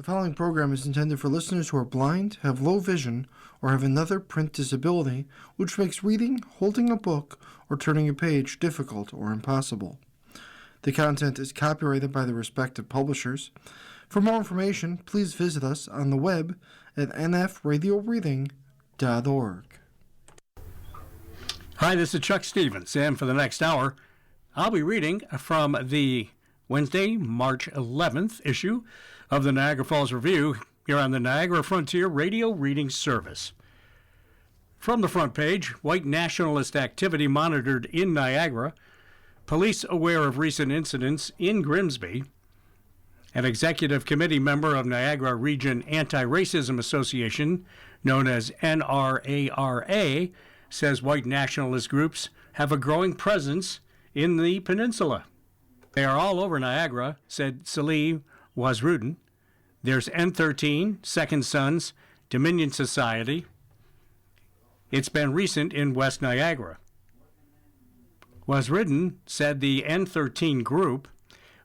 following program is intended for listeners who are blind, have low vision, or have another print disability, which makes reading, holding a book, or turning a page difficult or impossible. The content is copyrighted by the respective publishers. For more information, please visit us on the web at nfradioreading.org. Hi, this is Chuck Stevens, and for the next hour, I'll be reading from the Wednesday, March 11th issue of the Niagara Falls Review here on the Niagara Frontier Radio Reading Service. From the front page, white nationalist activity monitored in Niagara, police aware of recent incidents in Grimsby, an executive committee member of Niagara Region Anti-Racism Association, known as NRARA, says white nationalist groups have a growing presence in the peninsula. They are all over Niagara, said Salih Wasrudin. There's N13, Second Sons, Dominion Society. It's been recent in West Niagara. Wasrudin said the N13 group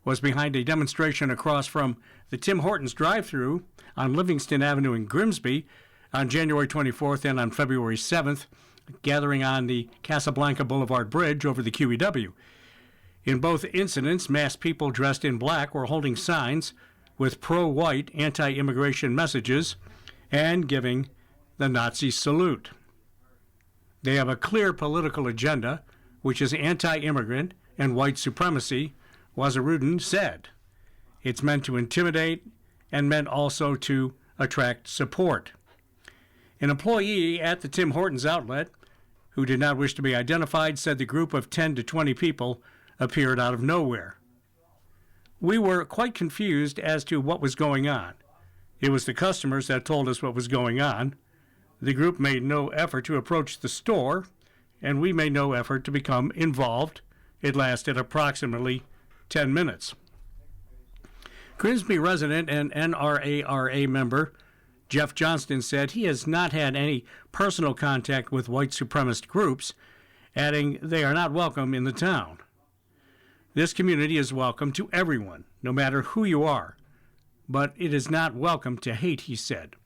was behind a demonstration across from the Tim Hortons drive-thru on Livingston Avenue in Grimsby on January 24th and on February 7th, gathering on the Casablanca Boulevard Bridge over the QEW. In both incidents, masked people dressed in black were holding signs with pro-white anti-immigration messages and giving the Nazi salute. They have a clear political agenda, which is anti-immigrant and white supremacy, Wasrudin said. It's meant to intimidate and meant also to attract support. An employee at the Tim Hortons outlet, who did not wish to be identified, said the group of 10 to 20 people appeared out of nowhere. We were quite confused as to what was going on. It was the customers that told us what was going on. The group made no effort to approach the store, and we made no effort to become involved. It lasted approximately 10 minutes. Grimsby resident and NRARA member Jeff Johnston said he has not had any personal contact with white supremacist groups, adding they are not welcome in the town. This community is welcome to everyone, no matter who you are, but it is not welcome to hate, he said.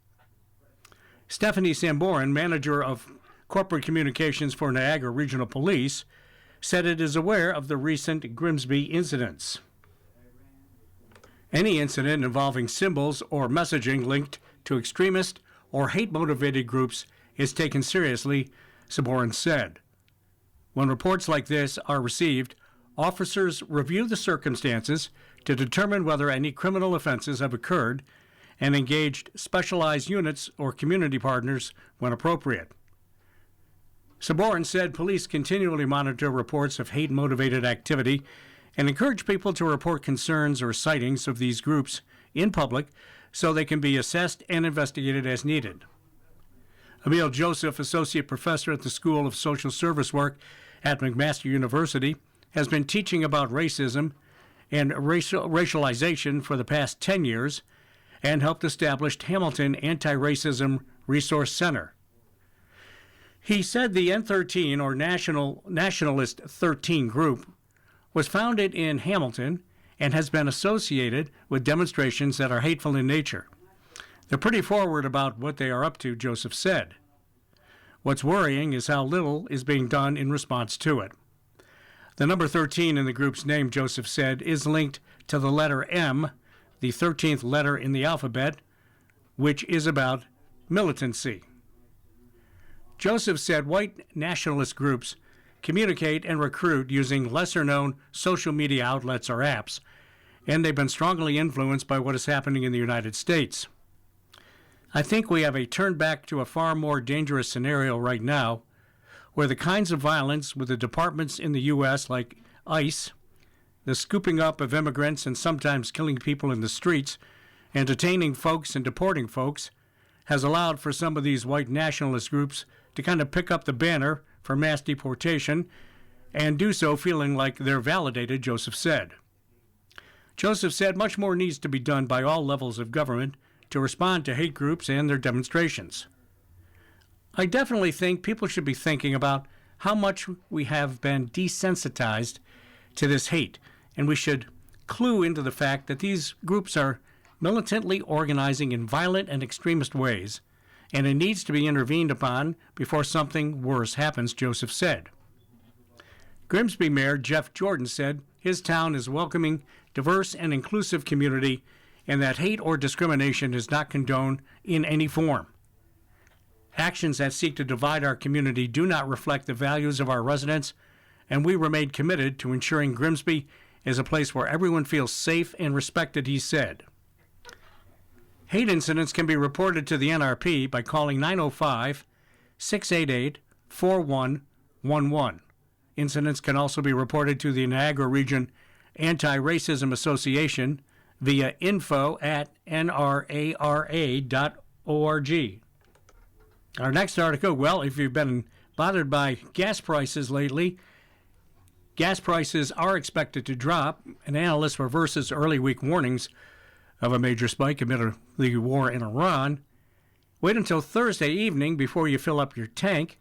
Stephanie Samborin, manager of corporate communications for Niagara Regional Police, said it is aware of the recent Grimsby incidents. Any incident involving symbols or messaging linked to extremist or hate-motivated groups is taken seriously, Samborin said. When reports like this are received, officers review the circumstances to determine whether any criminal offenses have occurred and engaged specialized units or community partners when appropriate. Samborin said police continually monitor reports of hate-motivated activity and encourage people to report concerns or sightings of these groups in public so they can be assessed and investigated as needed. Emil Joseph, associate professor at the School of Social Service Work at McMaster University, has been teaching about racism and racialization for the past 10 years and helped establish Hamilton Anti-Racism Resource Center. He said the N13, or Nationalist 13 group, was founded in Hamilton and has been associated with demonstrations that are hateful in nature. They're pretty forward about what they are up to, Joseph said. What's worrying is how little is being done in response to it. The number 13 in the group's name, Joseph said, is linked to the letter M, the 13th letter in the alphabet, which is about militancy. Joseph said white nationalist groups communicate and recruit using lesser-known social media outlets or apps, and they've been strongly influenced by what is happening in the United States. I think we have a turn back to a far more dangerous scenario right now, where the kinds of violence with the departments in the U.S. like ICE, the scooping up of immigrants and sometimes killing people in the streets, and detaining folks and deporting folks, has allowed for some of these white nationalist groups to kind of pick up the banner for mass deportation and do so feeling like they're validated, Joseph said. Joseph said much more needs to be done by all levels of government to respond to hate groups and their demonstrations. I definitely think people should be thinking about how much we have been desensitized to this hate, and we should clue into the fact that these groups are militantly organizing in violent and extremist ways, and it needs to be intervened upon before something worse happens, Joseph said. Grimsby Mayor Jeff Jordan said his town is welcoming, diverse, and inclusive community, and that hate or discrimination is not condoned in any form. Actions that seek to divide our community do not reflect the values of our residents, and we remain committed to ensuring Grimsby is a place where everyone feels safe and respected, he said. Hate incidents can be reported to the NRP by calling 905-688-4111. Incidents can also be reported to the Niagara Region Anti-Racism Association via info@nrara.org. Our next article, well, if you've been bothered by gas prices lately, gas prices are expected to drop. An analyst reverses early week warnings of a major spike amid the war in Iran. Wait until Thursday evening before you fill up your tank,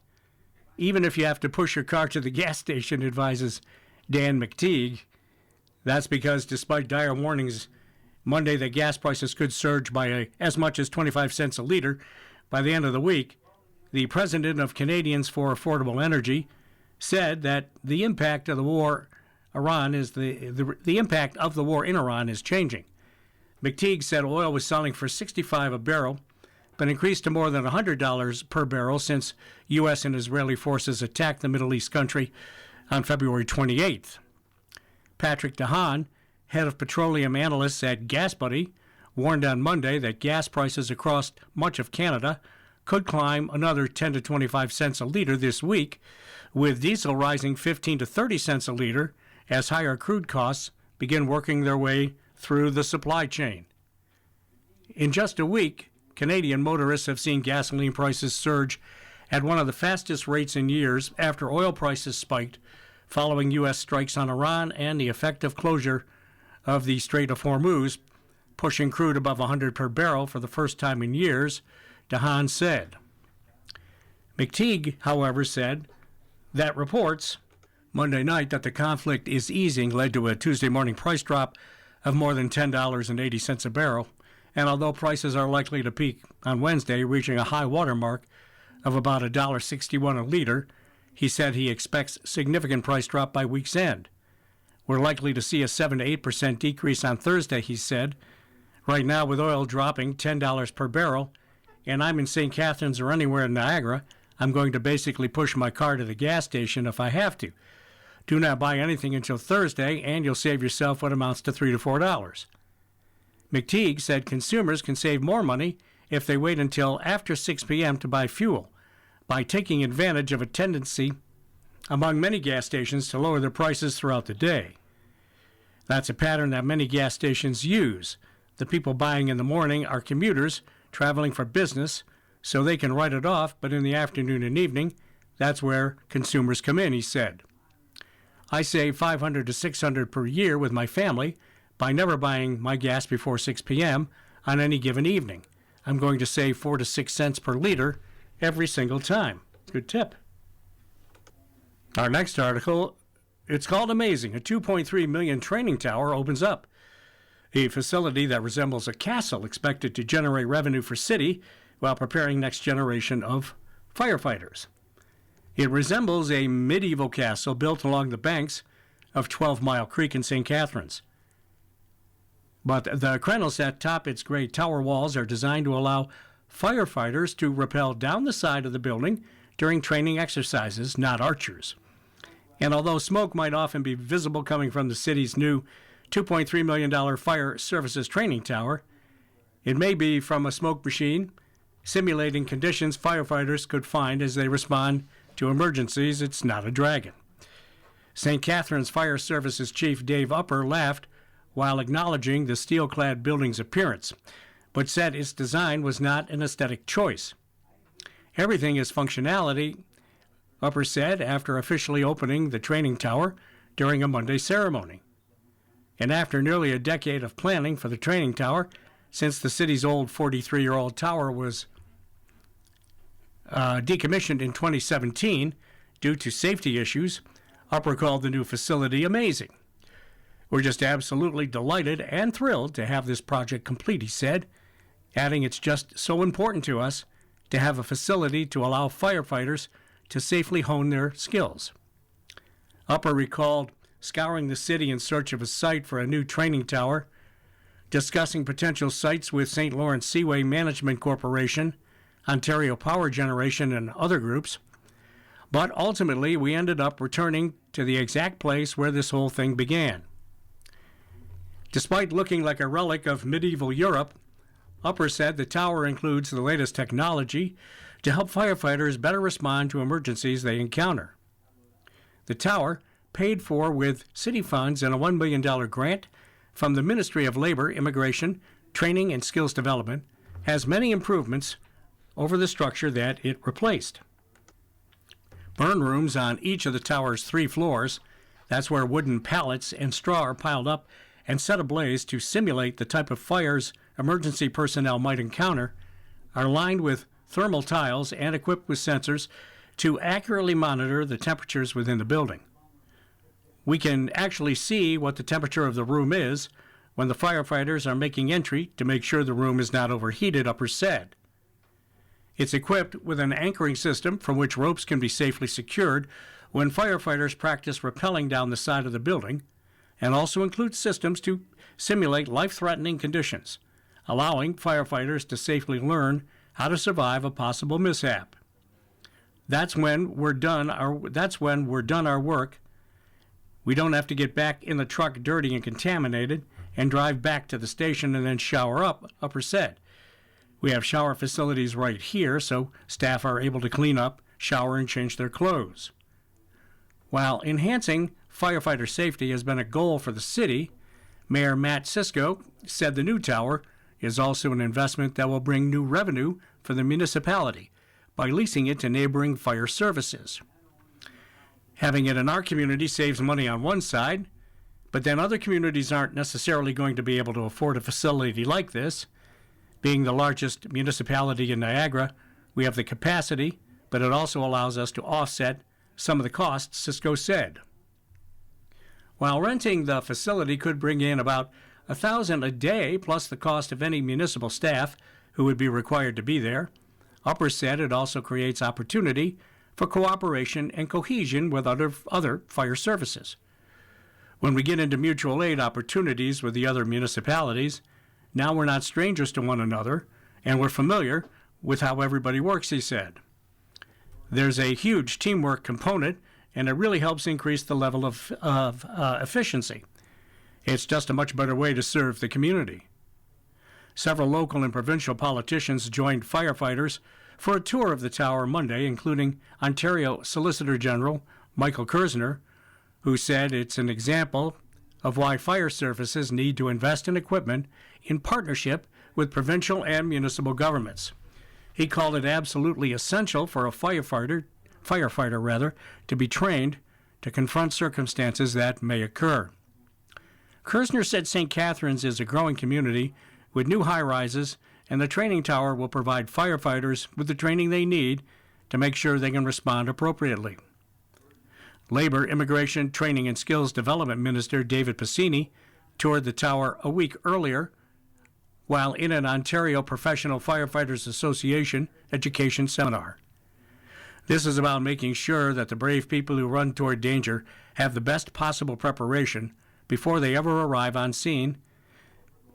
even if you have to push your car to the gas station, advises Dan McTeague. That's because despite dire warnings Monday that gas prices could surge by as much as 25 cents a liter by the end of the week, the president of Canadians for Affordable Energy said that the impact of the war the impact of the war in Iran is changing. McTeague said oil was selling for $65 a barrel, but increased to more than $100 per barrel since U.S. and Israeli forces attacked the Middle East country on February 28th. Patrick DeHaan, head of petroleum analysts at GasBuddy, warned on Monday that gas prices across much of Canada could climb another 10 to 25 cents a liter this week, with diesel rising 15 to 30 cents a liter as higher crude costs begin working their way through the supply chain. In just a week, Canadian motorists have seen gasoline prices surge at one of the fastest rates in years after oil prices spiked following U.S. strikes on Iran and the effective closure of the Strait of Hormuz, pushing crude above $100 per barrel for the first time in years, DeHaan said. McTeague, however, said that reports Monday night that the conflict is easing led to a Tuesday morning price drop of more than $10.80 a barrel, and although prices are likely to peak on Wednesday, reaching a high water mark of about $1.61 a liter, he said he expects significant price drop by week's end. We're likely to see a 7 to 8% decrease on Thursday, he said. Right now, with oil dropping $10 per barrel, and I'm in St. Catharines or anywhere in Niagara, I'm going to basically push my car to the gas station if I have to. Do not buy anything until Thursday, and you'll save yourself what amounts to $3 to $4. McTeague said consumers can save more money if they wait until after 6 p.m. to buy fuel, by taking advantage of a tendency among many gas stations to lower their prices throughout the day. That's a pattern that many gas stations use. The people buying in the morning are commuters traveling for business, so they can write it off, but in the afternoon and evening, that's where consumers come in, he said. I save $500 to $600 per year with my family by never buying my gas before 6 p.m. on any given evening. I'm going to save 4 to 6 cents per liter every single time. Good tip. Our next article, it's called Amazing. A $2.3 million training tower opens up. A facility that resembles a castle expected to generate revenue for city while preparing next generation of firefighters. It resembles a medieval castle built along the banks of 12 Mile Creek in St. Catharines. But the crenels that top its gray tower walls are designed to allow firefighters to rappel down the side of the building during training exercises, not archers. And although smoke might often be visible coming from the city's new $2.3 million fire services training tower, it may be from a smoke machine simulating conditions firefighters could find as they respond to emergencies. It's not a dragon. St. Catharines Fire Services Chief Dave Upper laughed while acknowledging the steel-clad building's appearance, but said its design was not an aesthetic choice. Everything is functionality, Upper said after officially opening the training tower during a Monday ceremony. And after nearly a decade of planning for the training tower, since the city's old 43-year-old tower was decommissioned in 2017 due to safety issues, Upper called the new facility amazing. We're just absolutely delighted and thrilled to have this project complete, he said, adding it's just so important to us to have a facility to allow firefighters to safely hone their skills. Upper recalled scouring the city in search of a site for a new training tower, discussing potential sites with St. Lawrence Seaway Management Corporation, Ontario Power Generation, and other groups. But ultimately, we ended up returning to the exact place where this whole thing began. Despite looking like a relic of medieval Europe, Upper said the tower includes the latest technology to help firefighters better respond to emergencies they encounter. The tower, paid for with city funds and a $1 million grant from the Ministry of Labor, Immigration, Training, and Skills Development, has many improvements over the structure that it replaced. Burn rooms on each of the tower's 3 floors, that's where wooden pallets and straw are piled up and set ablaze to simulate the type of fires emergency personnel might encounter, are lined with thermal tiles and equipped with sensors to accurately monitor the temperatures within the building. We can actually see what the temperature of the room is when the firefighters are making entry to make sure the room is not overheated, Upper said. It's equipped with an anchoring system from which ropes can be safely secured when firefighters practice rappelling down the side of the building, and also includes systems to simulate life-threatening conditions, allowing firefighters to safely learn how to survive a possible mishap. That's when we're done our work. We don't have to get back in the truck dirty and contaminated and drive back to the station and then shower up, Upper said. We have shower facilities right here, so staff are able to clean up, shower, and change their clothes. While enhancing firefighter safety has been a goal for the city, Mayor Matt Cisco said the new tower is also an investment that will bring new revenue for the municipality by leasing it to neighboring fire services. Having it in our community saves money on one side, but then other communities aren't necessarily going to be able to afford a facility like this. Being the largest municipality in Niagara, we have the capacity, but it also allows us to offset some of the costs, Cisco said. While renting the facility could bring in about $1,000 a day plus the cost of any municipal staff who would be required to be there, Upper said it also creates opportunity for cooperation and cohesion with other fire services. When we get into mutual aid opportunities with the other municipalities, now we're not strangers to one another, and we're familiar with how everybody works, he said. There's a huge teamwork component, and it really helps increase the level of efficiency. It's just a much better way to serve the community. Several local and provincial politicians joined firefighters for a tour of the tower Monday, including Ontario Solicitor General Michael Kersner, who said it's an example of why fire services need to invest in equipment in partnership with provincial and municipal governments. He called it absolutely essential for a firefighter to be trained to confront circumstances that may occur. Kersner said St. Catharines is a growing community with new high-rises, and the training tower will provide firefighters with the training they need to make sure they can respond appropriately. Labor, Immigration, Training, and Skills Development Minister David Pasini toured the tower a week earlier while in an Ontario Professional Firefighters Association education seminar. This is about making sure that the brave people who run toward danger have the best possible preparation before they ever arrive on scene,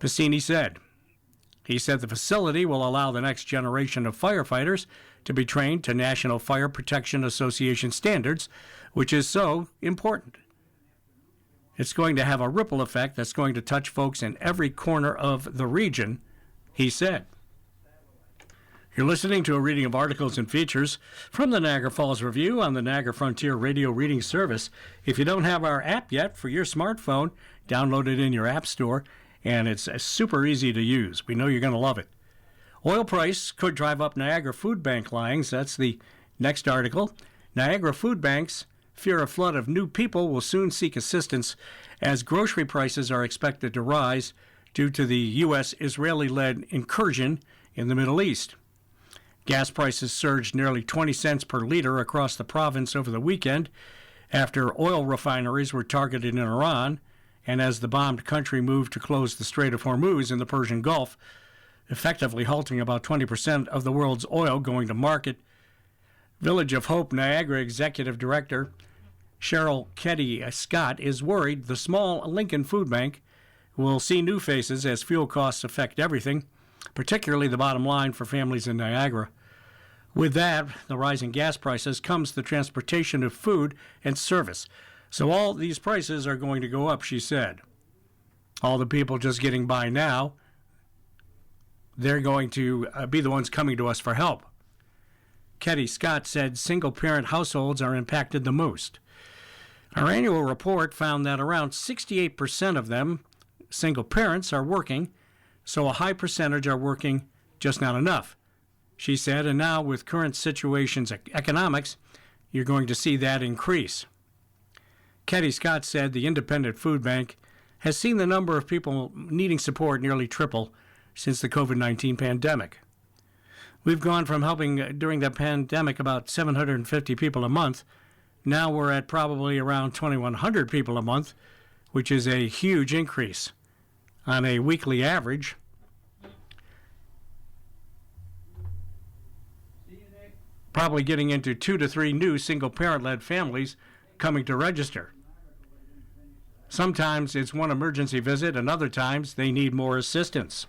Pasini said. He said the facility will allow the next generation of firefighters to be trained to National Fire Protection Association standards, which is so important. It's going to have a ripple effect that's going to touch folks in every corner of the region, he said. You're listening to a reading of articles and features from the Niagara Falls Review on the Niagara Frontier Radio Reading Service. If you don't have our app yet for your smartphone, download it in your app store, and it's super easy to use. We know you're going to love it. Oil price could drive up Niagara Food Bank lines. That's the next article. Niagara Food Banks fear a flood of new people will soon seek assistance as grocery prices are expected to rise due to the U.S.-Israeli-led incursion in the Middle East. Gas prices surged nearly 20 cents per liter across the province over the weekend after oil refineries were targeted in Iran and as the bombed country moved to close the Strait of Hormuz in the Persian Gulf, effectively halting about 20% of the world's oil going to market. Village of Hope Niagara Executive Director Cheryl Ketty Scott is worried the small Lincoln Food Bank will see new faces as fuel costs affect everything, particularly the bottom line for families in Niagara. With that, the rising gas prices comes the transportation of food and service. So all these prices are going to go up, she said. All the people just getting by now, they're going to be the ones coming to us for help. Ketty Scott said single-parent households are impacted the most. Our annual report found that around 68% of them, single parents, are working, so a high percentage are working just not enough, she said, and now with current situation's economics, you're going to see that increase. Ketty Scott said the Independent Food Bank has seen the number of people needing support nearly triple since the COVID-19 pandemic. We've gone from helping during the pandemic about 750 people a month. Now we're at probably around 2,100 people a month, which is a huge increase. On a weekly average, probably getting into 2 to 3 new single-parent-led families coming to register. Sometimes it's one emergency visit, and other times they need more assistance.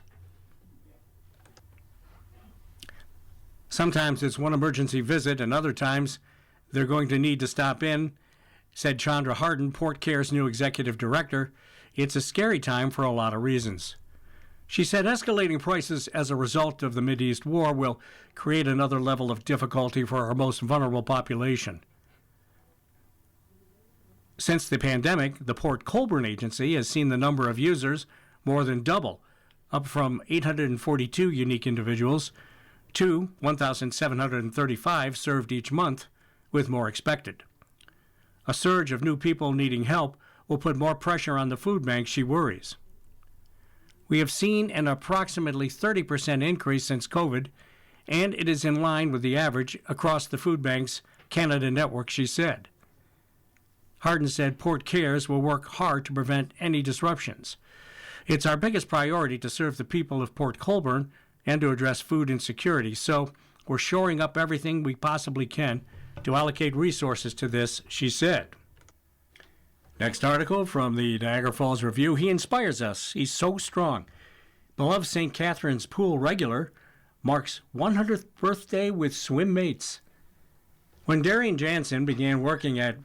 Sometimes it's one emergency visit, and other times they're going to need to stop in, said Chandra Harden, PortCare's new executive director. It's a scary time for a lot of reasons. She said escalating prices as a result of the Mideast war will create another level of difficulty for our most vulnerable population. Since the pandemic, the Port Colborne Agency has seen the number of users more than double, up from 842 unique individuals to 1,735 served each month, with more expected. A surge of new people needing help will put more pressure on the food bank, she worries. We have seen an approximately 30% increase since COVID, and it is in line with the average across the food bank's Canada network, she said. Harden said Port Cares will work hard to prevent any disruptions. It's our biggest priority to serve the people of Port Colborne and to address food insecurity, so we're shoring up everything we possibly can to allocate resources to this, she said. Next article from the Niagara Falls Review. He inspires us. He's so strong. Beloved St. Catharines pool regular marks 100th birthday with swim mates. When Darian Jansen began working at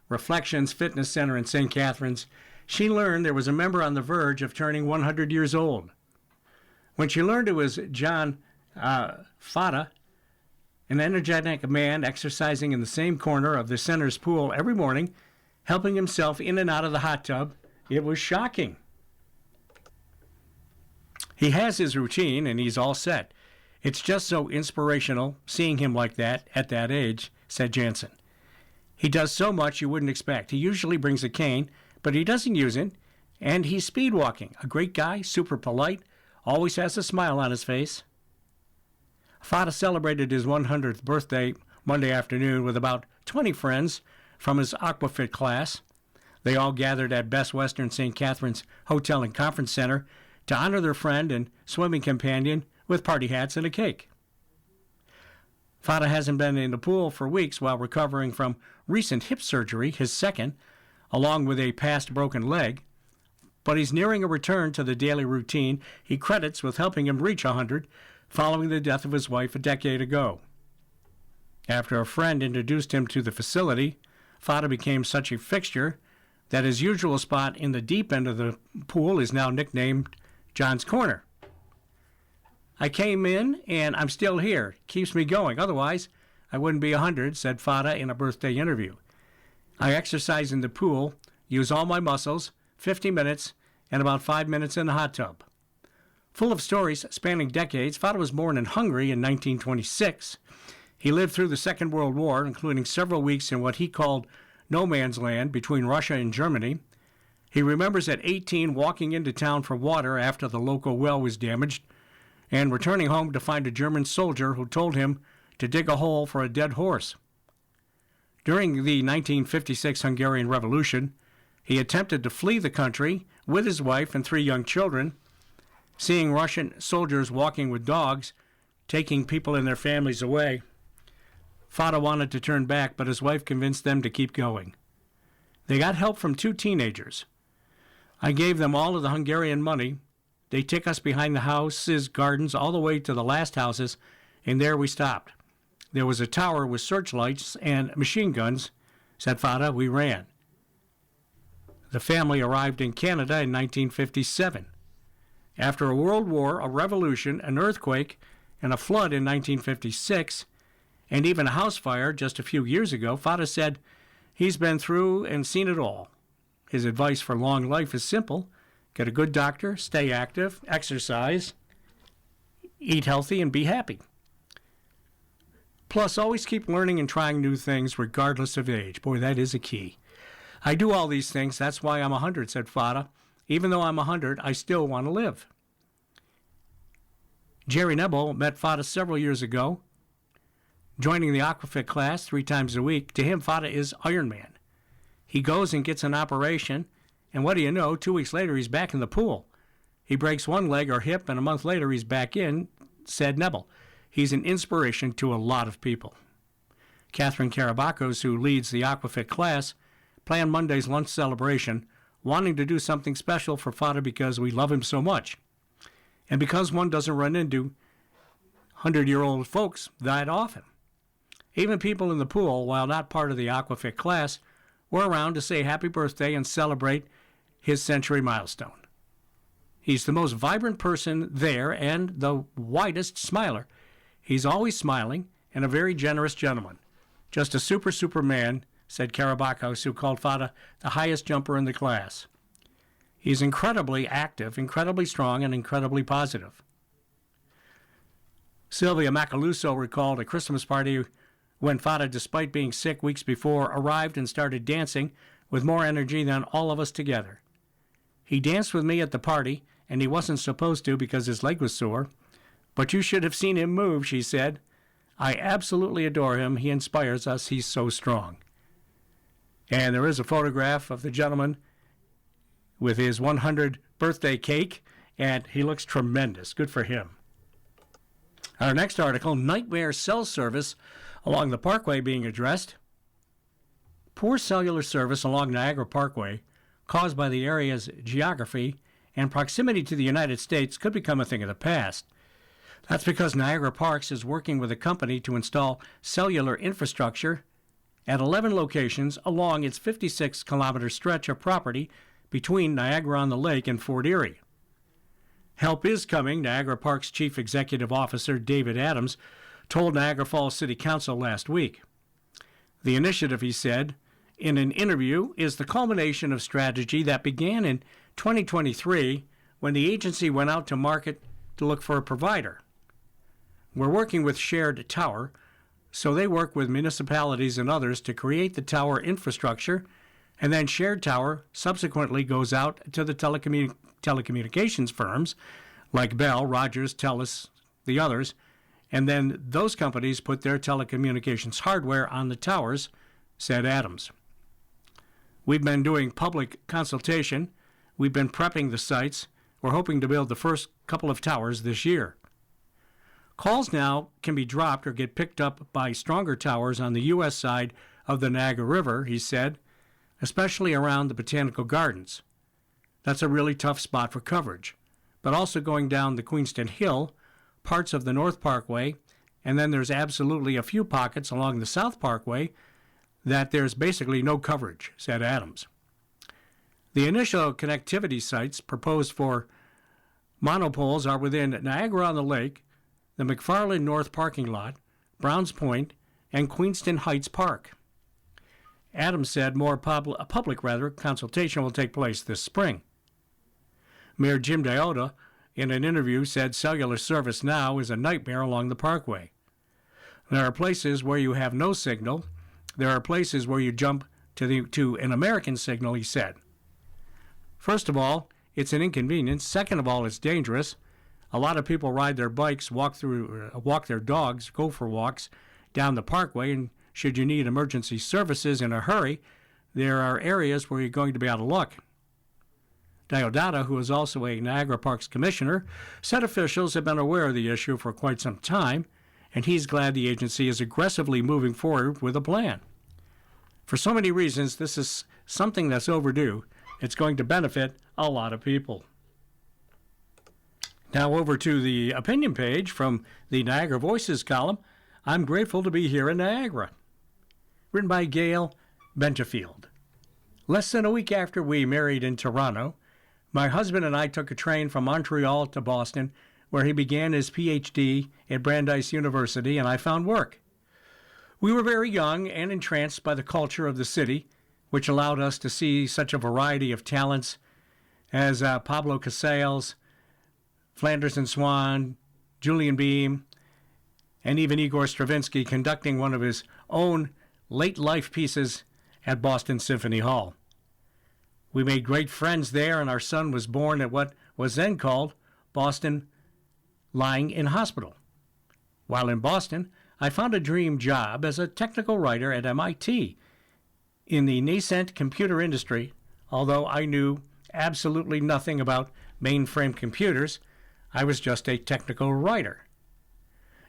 Reflections Fitness Center in St. Catharines, she learned there was a member on the verge of turning 100 years old. When she learned it was John Fata, an energetic man exercising in the same corner of the center's pool every morning, helping himself in and out of the hot tub, it was shocking. He has his routine and he's all set. It's just so inspirational seeing him like that at that age, said Jansen. He does so much you wouldn't expect. He usually brings a cane, but he doesn't use it, and he's speed walking. A great guy, super polite, always has a smile on his face. Fata celebrated his 100th birthday Monday afternoon with about 20 friends from his Aquafit class. They all gathered at Best Western St. Catharines Hotel and Conference Center to honor their friend and swimming companion with party hats and a cake. Fata hasn't been in the pool for weeks while recovering from recent hip surgery, his second, along with a past broken leg, but he's nearing a return to the daily routine he credits with helping him reach 100 following the death of his wife a decade ago. After a friend introduced him to the facility, Fata became such a fixture that his usual spot in the deep end of the pool is now nicknamed John's Corner. I came in and I'm still here. Keeps me going. Otherwise, I wouldn't be 100, said Fata in a birthday interview. I exercise in the pool, use all my muscles, 50 minutes, and about 5 minutes in the hot tub. Full of stories spanning decades, Fata was born in Hungary in 1926. He lived through the Second World War, including several weeks in what he called no man's land between Russia and Germany. He remembers at 18 walking into town for water after the local well was damaged and returning home to find a German soldier who told him to dig a hole for a dead horse. During the 1956 Hungarian Revolution, He attempted to flee the country with his wife and 3 young children. Seeing Russian soldiers walking with dogs, taking people and their families away, Fata wanted to turn back, but his wife convinced them to keep going. They got help from 2 teenagers. I gave them all of the Hungarian money. They took us behind the houses, gardens, all the way to the last houses, and there we stopped. There was a tower with searchlights and machine guns. Said Fata, we ran. The family arrived in Canada in 1957. After a world war, a revolution, an earthquake, and a flood in 1956, and even a house fire just a few years ago, Fata said he's been through and seen it all. His advice for long life is simple. Get a good doctor, stay active, exercise, eat healthy, and be happy. Plus, always keep learning and trying new things regardless of age. Boy, that is a key. I do all these things. That's why I'm 100, said Fata. Even though I'm 100, I still want to live. Jerry Nebel met Fata several years ago, joining the Aquafit class 3 times a week. To him, Fata is Iron Man. He goes and gets an operation, and what do you know, 2 weeks later, he's back in the pool. He breaks one leg or hip, and a month later, he's back in, said Nebel. He's an inspiration to a lot of people. Catherine Karabakos, who leads the Aquafit class, planned Monday's lunch celebration, wanting to do something special for Fata because we love him so much. And because one doesn't run into 100-year-old folks that often. Even people in the pool, while not part of the Aquafit class, were around to say happy birthday and celebrate his century milestone. He's the most vibrant person there and the widest smiler. He's always smiling and a very generous gentleman. Just a super man, said Karabakos, who called Fata the highest jumper in the class. He's incredibly active, incredibly strong, and incredibly positive. Sylvia Macaluso recalled a Christmas party when Fata, despite being sick weeks before, arrived and started dancing with more energy than all of us together. He danced with me at the party, and he wasn't supposed to because his leg was sore. But you should have seen him move, she said. I absolutely adore him. He inspires us. He's so strong. And there is a photograph of the gentleman with his 100th birthday cake, and he looks tremendous. Good for him. Our next article, nightmare cell service along the Parkway being addressed. Poor cellular service along Niagara Parkway, caused by the area's geography and proximity to the United States, could become a thing of the past. That's because Niagara Parks is working with a company to install cellular infrastructure at 11 locations along its 56-kilometer stretch of property between Niagara-on-the-Lake and Fort Erie. Help is coming, Niagara Parks Chief Executive Officer David Adams told Niagara Falls City Council last week. The initiative, he said, in an interview, is the culmination of strategy that began in 2023 when the agency went out to market to look for a provider. We're working with Shared Tower, so they work with municipalities and others to create the tower infrastructure, and then Shared Tower subsequently goes out to the telecommunications firms like Bell, Rogers, TELUS, the others, and then those companies put their telecommunications hardware on the towers, said Adams. We've been doing public consultation. We've been prepping the sites. We're hoping to build the first couple of towers this year. Calls now can be dropped or get picked up by stronger towers on the U.S. side of the Niagara River, he said, especially around the Botanical Gardens. That's a really tough spot for coverage, but also going down the Queenston Hill, parts of the North Parkway, and then there's absolutely a few pockets along the South Parkway that there's basically no coverage, said Adams. The initial connectivity sites proposed for monopoles are within Niagara-on-the-Lake, the McFarland North parking lot, Browns Point, and Queenston Heights Park. Adams said a public consultation will take place this spring. Mayor Jim Deota, in an interview, said cellular service now is a nightmare along the Parkway. There are places where you have no signal. There are places where you jump to an American signal, he said. First of all, it's an inconvenience. Second of all, it's dangerous. A lot of people ride their bikes, walk their dogs, go for walks down the Parkway, and should you need emergency services in a hurry, there are areas where you're going to be out of luck. Diodata, who is also a Niagara Parks commissioner, said officials have been aware of the issue for quite some time, and he's glad the agency is aggressively moving forward with a plan. For so many reasons, this is something that's overdue. It's going to benefit a lot of people. Now over to the opinion page from the Niagara Voices column. I'm grateful to be here in Niagara. Written by Gail Benjafield. Less than a week after we married in Toronto, my husband and I took a train from Montreal to Boston, where he began his PhD at Brandeis University, and I found work. We were very young and entranced by the culture of the city, which allowed us to see such a variety of talents as Pablo Casals, Flanders and Swan, Julian Beam, and even Igor Stravinsky conducting one of his own late life pieces at Boston Symphony Hall. We made great friends there, and our son was born at what was then called Boston Lying in Hospital. While in Boston, I found a dream job as a technical writer at MIT in the nascent computer industry. Although I knew absolutely nothing about mainframe computers, I was just a technical writer.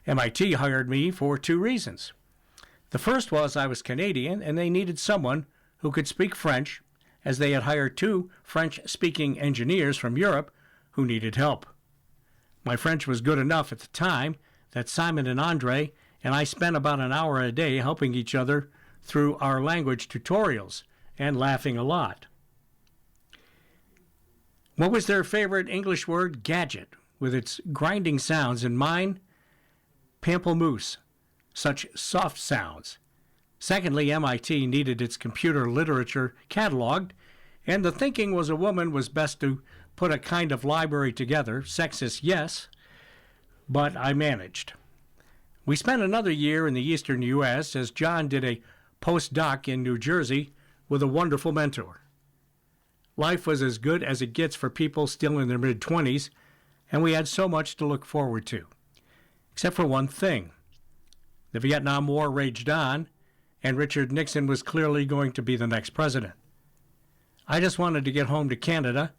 MIT hired me for two reasons. The first was I was Canadian, and they needed someone who could speak French, as they had hired two French-speaking engineers from Europe who needed help. My French was good enough at the time that Simon and Andre and I spent about an hour a day helping each other through our language tutorials and laughing a lot. What was their favorite English word? Gadget, with its grinding sounds, and mine? Pamplemousse, such soft sounds. Secondly, MIT needed its computer literature cataloged, and the thinking was a woman was best to put a kind of library together. Sexist, yes, but I managed. We spent another year in the eastern U.S. as John did a postdoc in New Jersey with a wonderful mentor. Life was as good as it gets for people still in their mid-20s, and we had so much to look forward to. Except for one thing. The Vietnam War raged on, and Richard Nixon was clearly going to be the next president. I just wanted to get home to Canada,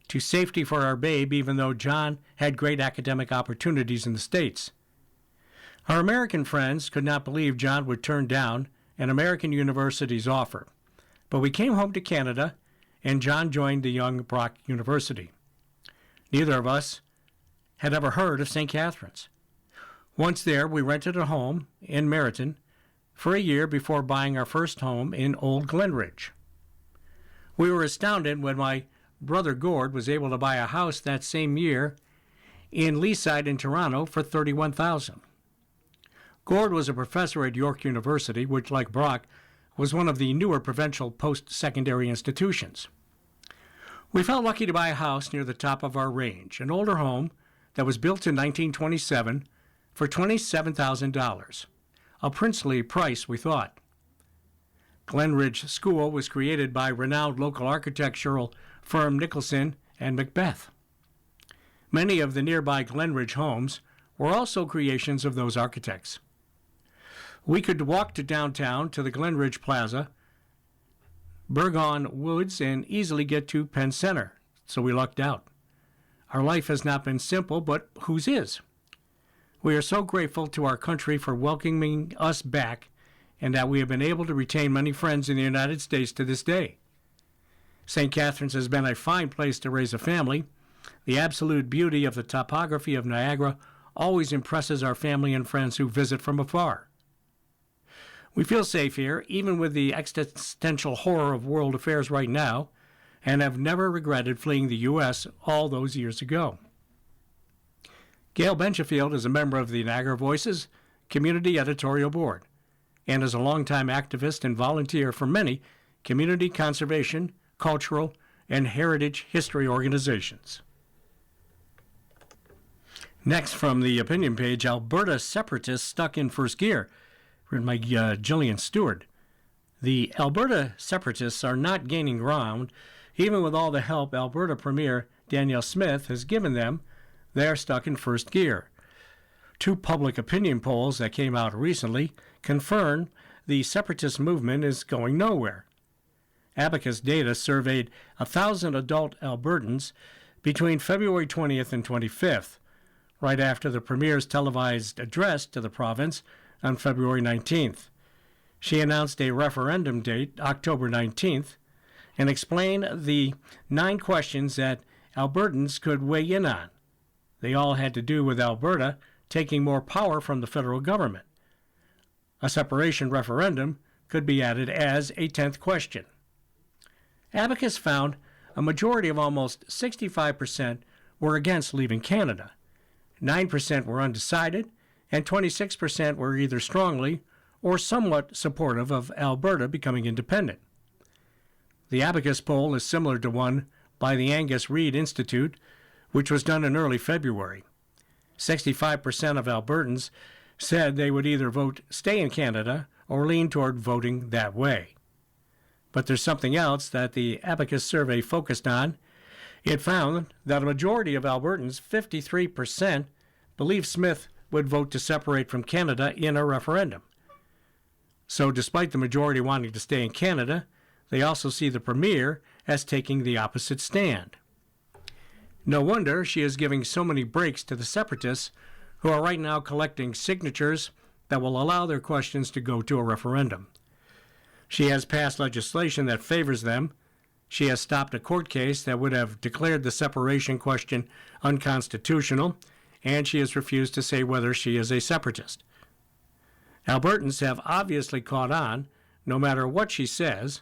to safety for our babe, even though John had great academic opportunities in the States. Our American friends could not believe John would turn down an American university's offer, but we came home to Canada, and John joined the young Brock University. Neither of us had ever heard of St. Catharines. Once there, we rented a home in Meriton for a year before buying our first home in Old Glenridge. We were astounded when my brother Gord was able to buy a house that same year in Leaside in Toronto for $31,000. Gord was a professor at York University, which, like Brock, was one of the newer provincial post-secondary institutions. We felt lucky to buy a house near the top of our range, an older home that was built in 1927 for $27,000. A princely price, we thought. Glenridge School was created by renowned local architectural firm Nicholson and Macbeth. Many of the nearby Glenridge homes were also creations of those architects. We could walk to downtown to the Glenridge Plaza, Burgon Woods, and easily get to Penn Center, so we lucked out. Our life has not been simple, but whose is? We are so grateful to our country for welcoming us back, and that we have been able to retain many friends in the United States to this day. St. Catharines has been a fine place to raise a family. The absolute beauty of the topography of Niagara always impresses our family and friends who visit from afar. We feel safe here, even with the existential horror of world affairs right now, and have never regretted fleeing the U.S. all those years ago. Gail Benjafield is a member of the Niagara Voices Community Editorial Board and is a longtime activist and volunteer for many community conservation, cultural, and heritage history organizations. Next, from the opinion page, Alberta separatists stuck in first gear, written by Gillian Stewart. The Alberta separatists are not gaining ground. Even with all the help Alberta Premier Danielle Smith has given them, they are stuck in first gear. Two public opinion polls that came out recently confirm the separatist movement is going nowhere. Abacus data surveyed 1,000 adult Albertans between February 20th and 25th, right after the Premier's televised address to the province on February 19th. She announced a referendum date, October 19th, and explained the 9 questions that Albertans could weigh in on. They all had to do with Alberta taking more power from the federal government. A separation referendum could be added as a 10th question. Abacus found a majority of almost 65% were against leaving Canada. 9% were undecided, and 26% were either strongly or somewhat supportive of Alberta becoming independent. The Abacus poll is similar to one by the Angus Reid Institute, which was done in early February. 65% of Albertans said they would either vote stay in Canada or lean toward voting that way. But there's something else that the Abacus survey focused on. It found that a majority of Albertans, 53%, believe Smith would vote to separate from Canada in a referendum. So despite the majority wanting to stay in Canada, they also see the Premier as taking the opposite stand. No wonder she is giving so many breaks to the separatists who are right now collecting signatures that will allow their questions to go to a referendum. She has passed legislation that favors them. She has stopped a court case that would have declared the separation question unconstitutional, and she has refused to say whether she is a separatist. Albertans have obviously caught on, no matter what she says.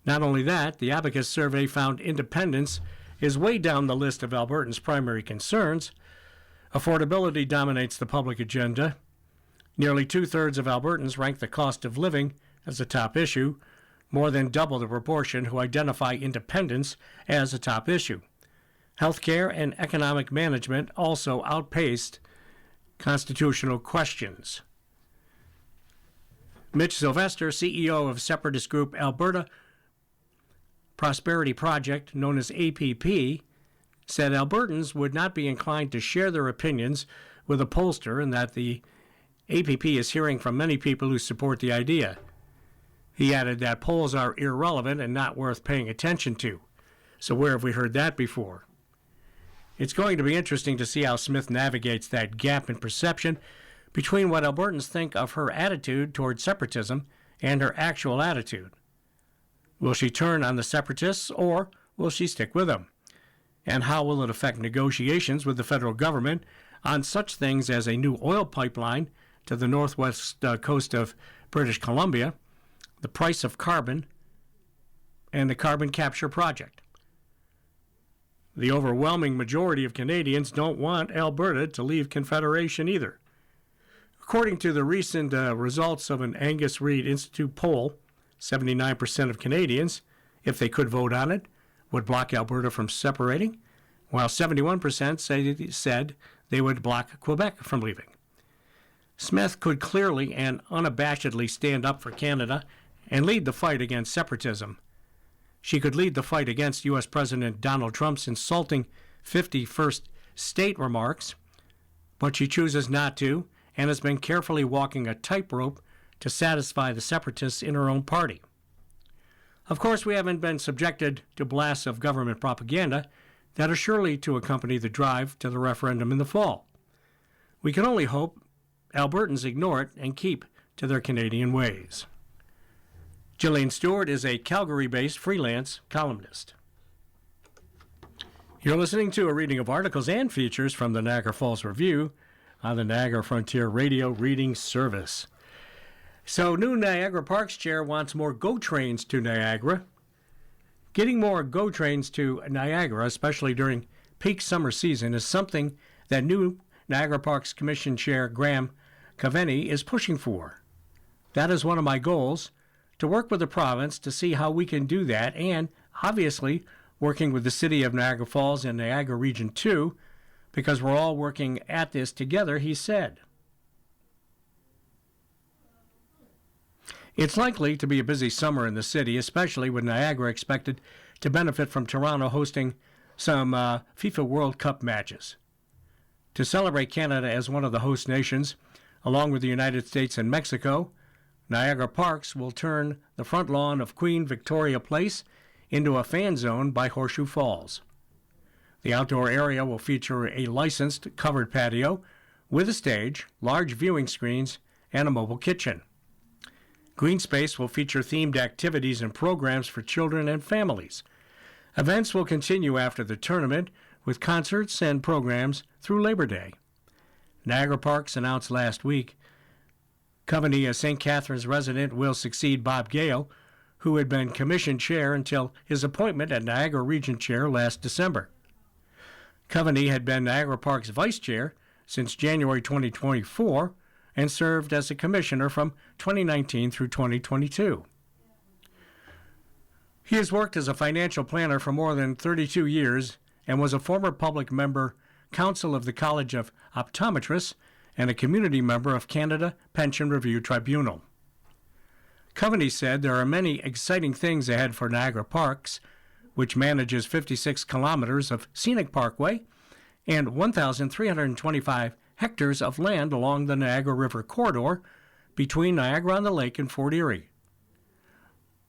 Not only that, the Abacus survey found independence is way down the list of Albertans' primary concerns. Affordability dominates the public agenda. Nearly 2/3 of Albertans rank the cost of living as a top issue, more than double the proportion who identify independence as a top issue. Healthcare and economic management also outpaced constitutional questions. Mitch Sylvester, CEO of separatist group Alberta Prosperity Project, known as APP, said Albertans would not be inclined to share their opinions with a pollster and that the APP is hearing from many people who support the idea. He added that polls are irrelevant and not worth paying attention to. So where have we heard that before? It's going to be interesting to see how Smith navigates that gap in perception between what Albertans think of her attitude toward separatism and her actual attitude. Will she turn on the separatists or will she stick with them? And how will it affect negotiations with the federal government on such things as a new oil pipeline to the northwest coast of British Columbia, the price of carbon, and the carbon capture project? The overwhelming majority of Canadians don't want Alberta to leave Confederation either. According to the recent results of an Angus Reid Institute poll, 79% of Canadians, if they could vote on it, would block Alberta from separating, while 71% said they would block Quebec from leaving. Smith could clearly and unabashedly stand up for Canada and lead the fight against separatism. She could lead the fight against U.S. President Donald Trump's insulting 51st state remarks, but she chooses not to and has been carefully walking a tightrope to satisfy the separatists in her own party. Of course, we haven't been subjected to blasts of government propaganda that are surely to accompany the drive to the referendum in the fall. We can only hope Albertans ignore it and keep to their Canadian ways. Gillian Stewart is a Calgary-based freelance columnist. You're listening to a reading of articles and features from the Niagara Falls Review on the Niagara Frontier Radio Reading Service. So, new Niagara Parks chair wants more GO trains to Niagara. Getting more GO trains to Niagara, especially during peak summer season, is something that new Niagara Parks Commission Chair Graham Caveny is pushing for. That is one of my goals, to work with the province to see how we can do that, and obviously working with the city of Niagara Falls and Niagara Region 2, because we're all working at this together, he said. It's likely to be a busy summer in the city, especially with Niagara expected to benefit from Toronto hosting some FIFA World Cup matches. To celebrate Canada as one of the host nations, along with the United States and Mexico, Niagara Parks will turn the front lawn of Queen Victoria Place into a fan zone by Horseshoe Falls. The outdoor area will feature a licensed covered patio with a stage, large viewing screens, and a mobile kitchen. Green space will feature themed activities and programs for children and families. Events will continue after the tournament with concerts and programs through Labor Day. Niagara Parks announced last week Coveney, a St. Catharines resident, will succeed Bob Gale, who had been commission chair until his appointment at Niagara Region Chair last December. Coveney had been Niagara Parks vice chair since January 2024 and served as a commissioner from 2019 through 2022. He has worked as a financial planner for more than 32 years and was a former public member, counsel of the College of Optometrists, and a community member of Canada Pension Review Tribunal. Coveney said there are many exciting things ahead for Niagara Parks, which manages 56 kilometers of scenic parkway and 1,325 hectares of land along the Niagara River corridor between Niagara-on-the-Lake and Fort Erie.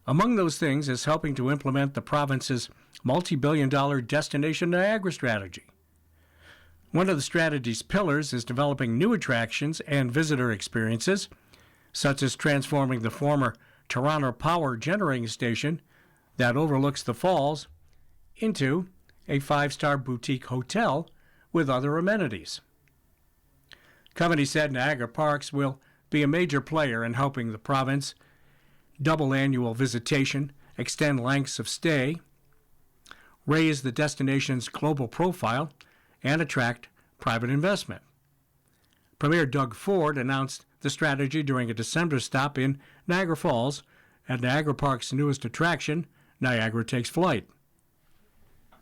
Among those things is helping to implement the province's multi-billion-dollar Destination Niagara strategy. One of the strategy's pillars is developing new attractions and visitor experiences, such as transforming the former Toronto Power Generating Station that overlooks the falls into a 5-star boutique hotel with other amenities. Coveney said Niagara Parks will be a major player in helping the province double annual visitation, extend lengths of stay, raise the destination's global profile, and attract private investment. Premier Doug Ford announced the strategy during a December stop in Niagara Falls at Niagara Park's newest attraction, Niagara Takes Flight.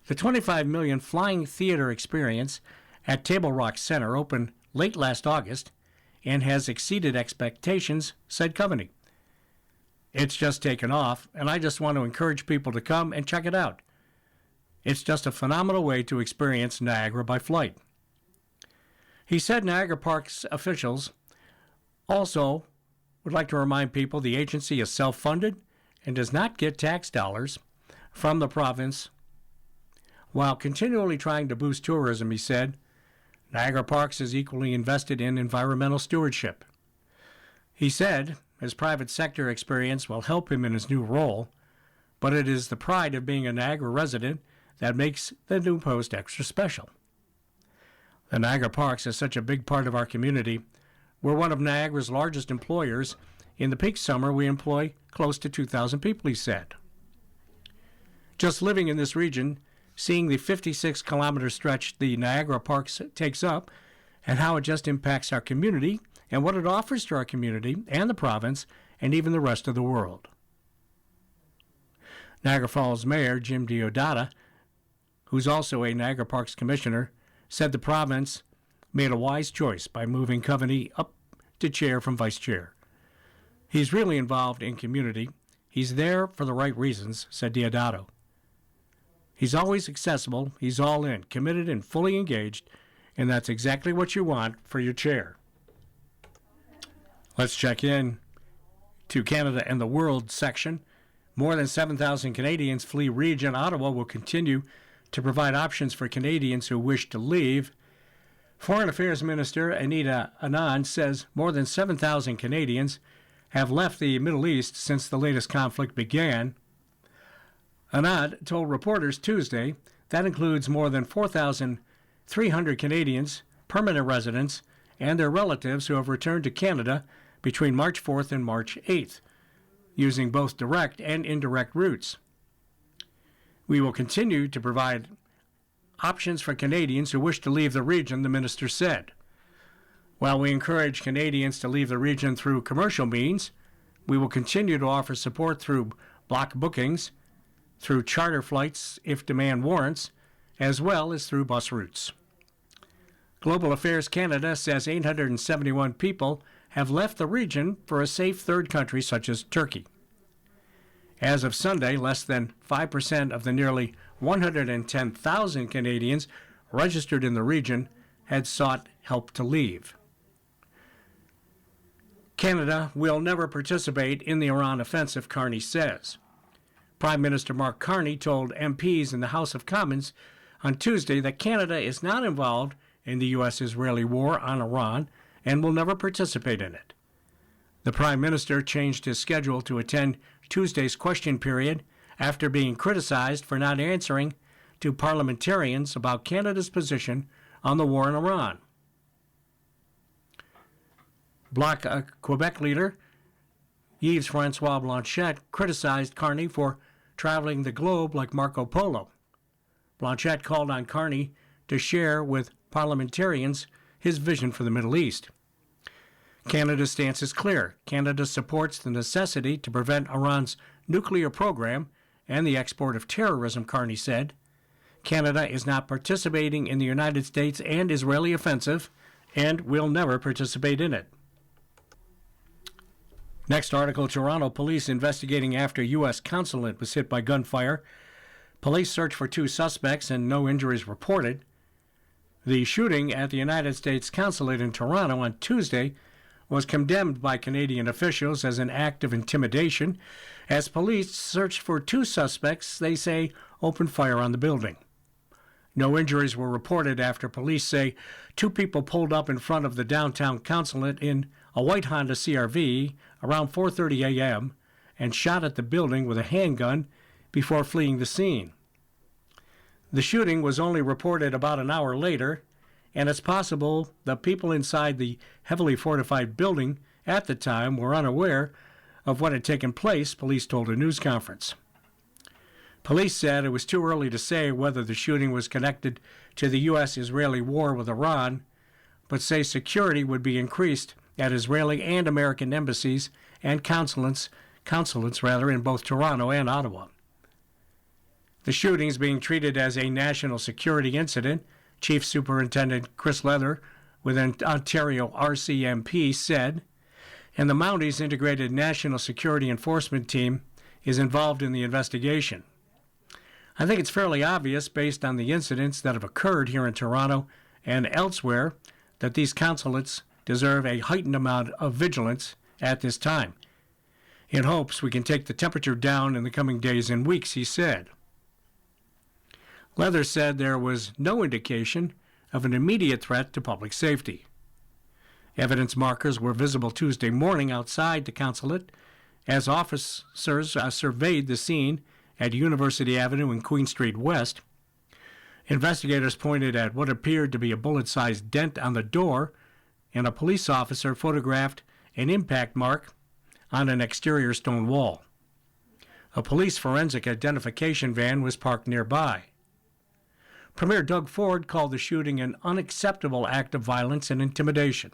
The $25 million flying theater experience at Table Rock Center opened late last August and has exceeded expectations, said Coveney. It's just taken off, and I just want to encourage people to come and check it out. It's just a phenomenal way to experience Niagara by flight. He said Niagara Parks officials also would like to remind people the agency is self-funded and does not get tax dollars from the province. While continually trying to boost tourism, he said, Niagara Parks is equally invested in environmental stewardship. He said his private sector experience will help him in his new role, but it is the pride of being a Niagara resident that makes the new post extra special. The Niagara Parks is such a big part of our community. We're one of Niagara's largest employers. In the peak summer, we employ close to 2,000 people, he said. Just living in this region, seeing the 56-kilometer stretch the Niagara Parks takes up and how it just impacts our community and what it offers to our community and the province and even the rest of the world. Niagara Falls Mayor Jim Deodato, who's also a Niagara Parks Commissioner, said the province made a wise choice by moving Coveney up to chair from vice chair. He's really involved in community. He's there for the right reasons, said Deodato. He's always accessible, he's all in, committed and fully engaged, and that's exactly what you want for your chair. Let's check in to Canada and the World section. More than 7,000 Canadians flee region. Ottawa will continue to provide options for Canadians who wish to leave. Foreign Affairs Minister Anita Anand says more than 7,000 Canadians have left the Middle East since the latest conflict began. Anand told reporters Tuesday that includes more than 4,300 Canadians, permanent residents, and their relatives who have returned to Canada between March 4th and March 8th, using both direct and indirect routes. We will continue to provide options for Canadians who wish to leave the region, the minister said. While we encourage Canadians to leave the region through commercial means, we will continue to offer support through block bookings, through charter flights if demand warrants, as well as through bus routes. Global Affairs Canada says 871 people have left the region for a safe third country such as Turkey. As of Sunday, less than 5% of the nearly 110,000 Canadians registered in the region had sought help to leave. Canada will never participate in the Iran offensive, Carney says. Prime Minister Mark Carney told MPs in the House of Commons on Tuesday that Canada is not involved in the U.S.-Israeli war on Iran and will never participate in it. The Prime Minister changed his schedule to attend Tuesday's question period after being criticized for not answering to parliamentarians about Canada's position on the war in Iran. Bloc Quebec leader Yves-François Blanchet criticized Carney for traveling the globe like Marco Polo. Blanchet called on Carney to share with parliamentarians his vision for the Middle East. Canada's stance is clear. Canada supports the necessity to prevent Iran's nuclear program and the export of terrorism, Carney said. Canada is not participating in the United States and Israeli offensive and will never participate in it. Next article, Toronto police investigating after U.S. consulate was hit by gunfire. Police search for 2 suspects and no injuries reported. The shooting at the United States consulate in Toronto on Tuesday was condemned by Canadian officials as an act of intimidation. As police searched for 2 suspects, they say opened fire on the building. No injuries were reported after police say 2 people pulled up in front of the downtown consulate in a white Honda CR-V around 4:30 a.m. and shot at the building with a handgun before fleeing the scene. The shooting was only reported about an hour later, and it's possible the people inside the heavily fortified building at the time were unaware of what had taken place, police told a news conference. Police said it was too early to say whether the shooting was connected to the U.S.-Israeli war with Iran, but say security would be increased at Israeli and American embassies and consulates in both Toronto and Ottawa. The shooting is being treated as a national security incident. Chief Superintendent Chris Leather with an Ontario RCMP said, and the Mounties Integrated National Security Enforcement Team is involved in the investigation. I think it's fairly obvious, based on the incidents that have occurred here in Toronto and elsewhere, that these consulates deserve a heightened amount of vigilance at this time. In hopes we can take the temperature down in the coming days and weeks, he said. Leather said there was no indication of an immediate threat to public safety. Evidence markers were visible Tuesday morning outside the consulate as officers surveyed the scene at University Avenue and Queen Street West. Investigators pointed at what appeared to be a bullet-sized dent on the door, and a police officer photographed an impact mark on an exterior stone wall. A police forensic identification van was parked nearby. Premier Doug Ford called the shooting an unacceptable act of violence and intimidation.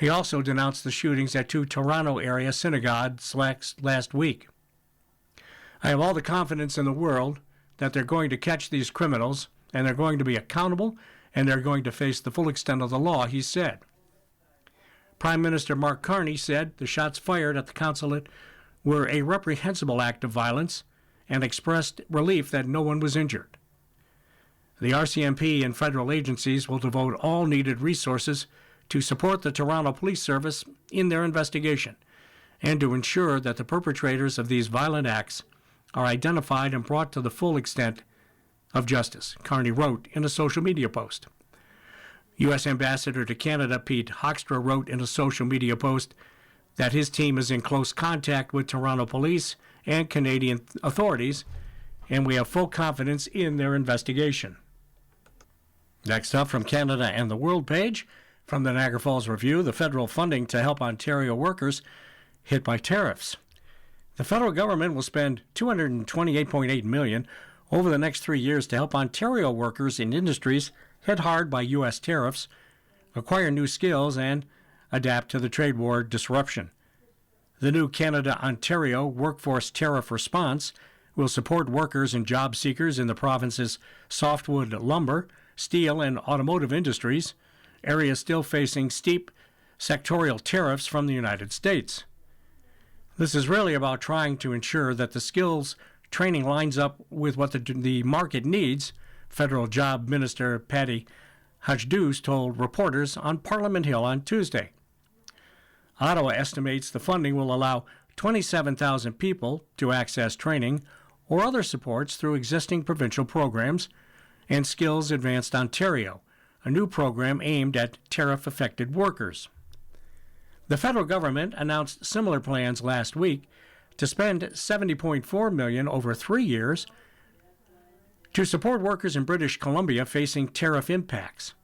He also denounced the shootings at 2 Toronto area synagogues last week. I have all the confidence in the world that they're going to catch these criminals and they're going to be accountable and they're going to face the full extent of the law, he said. Prime Minister Mark Carney said the shots fired at the consulate were a reprehensible act of violence and expressed relief that no one was injured. The RCMP and federal agencies will devote all needed resources to support the Toronto Police Service in their investigation and to ensure that the perpetrators of these violent acts are identified and brought to the full extent of justice, Carney wrote in a social media post. U.S. Ambassador to Canada Pete Hoekstra wrote in a social media post that his team is in close contact with Toronto police and Canadian authorities, and we have full confidence in their investigation. Next up from Canada and the World page, from the Niagara Falls Review, the federal funding to help Ontario workers hit by tariffs. The federal government will spend $228.8 million over the next 3 years to help Ontario workers in industries hit hard by U.S. tariffs, acquire new skills, and adapt to the trade war disruption. The new Canada-Ontario Workforce Tariff Response will support workers and job seekers in the province's softwood lumber, steel, and automotive industries, areas still facing steep sectorial tariffs from the United States. This is really about trying to ensure that the skills training lines up with what the market needs, Federal Job Minister Patty Hajdusz told reporters on Parliament Hill on Tuesday. Ottawa estimates the funding will allow 27,000 people to access training or other supports through existing provincial programs and Skills Advanced Ontario, a new program aimed at tariff-affected workers. The federal government announced similar plans last week to spend $70.4 million over 3 years to support workers in British Columbia facing tariff impacts.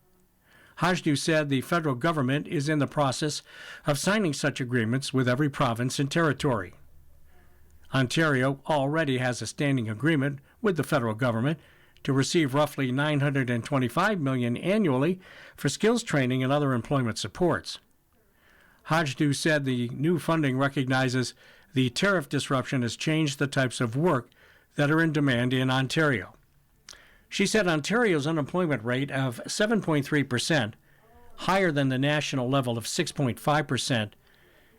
Hajdu said the federal government is in the process of signing such agreements with every province and territory. Ontario already has a standing agreement with the federal government to receive roughly $925 million annually for skills training and other employment supports. Hajdu said the new funding recognizes the tariff disruption has changed the types of work that are in demand in Ontario. She said Ontario's unemployment rate of 7.3%, higher than the national level of 6.5%,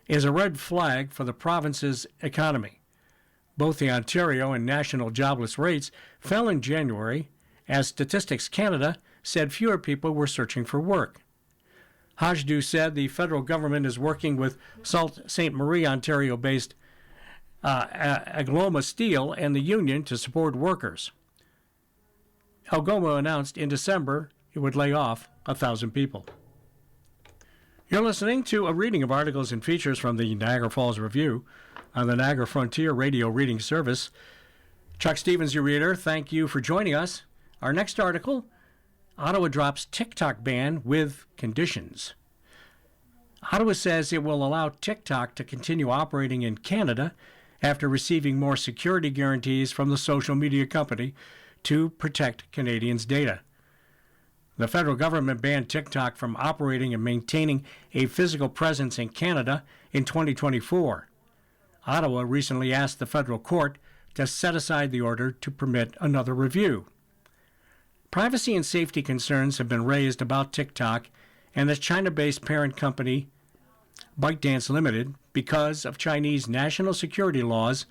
is a red flag for the province's economy. Both the Ontario and national jobless rates fell in January, as Statistics Canada said fewer people were searching for work. Hajdu said the federal government is working with Sault Ste. Marie, Ontario-based Algoma Steel and the union to support workers. Algoma announced in December it would lay off 1,000 people. You're listening to a reading of articles and features from the Niagara Falls Review on the Niagara Frontier Radio Reading Service. Chuck Stevens, your reader, thank you for joining us. Our next article, Ottawa drops TikTok ban with conditions. Ottawa says it will allow TikTok to continue operating in Canada after receiving more security guarantees from the social media company to protect Canadians' data. The federal government banned TikTok from operating and maintaining a physical presence in Canada in 2024. Ottawa recently asked the federal court to set aside the order to permit another review. Privacy and safety concerns have been raised about TikTok and its China-based parent company, ByteDance Limited, because of Chinese national security laws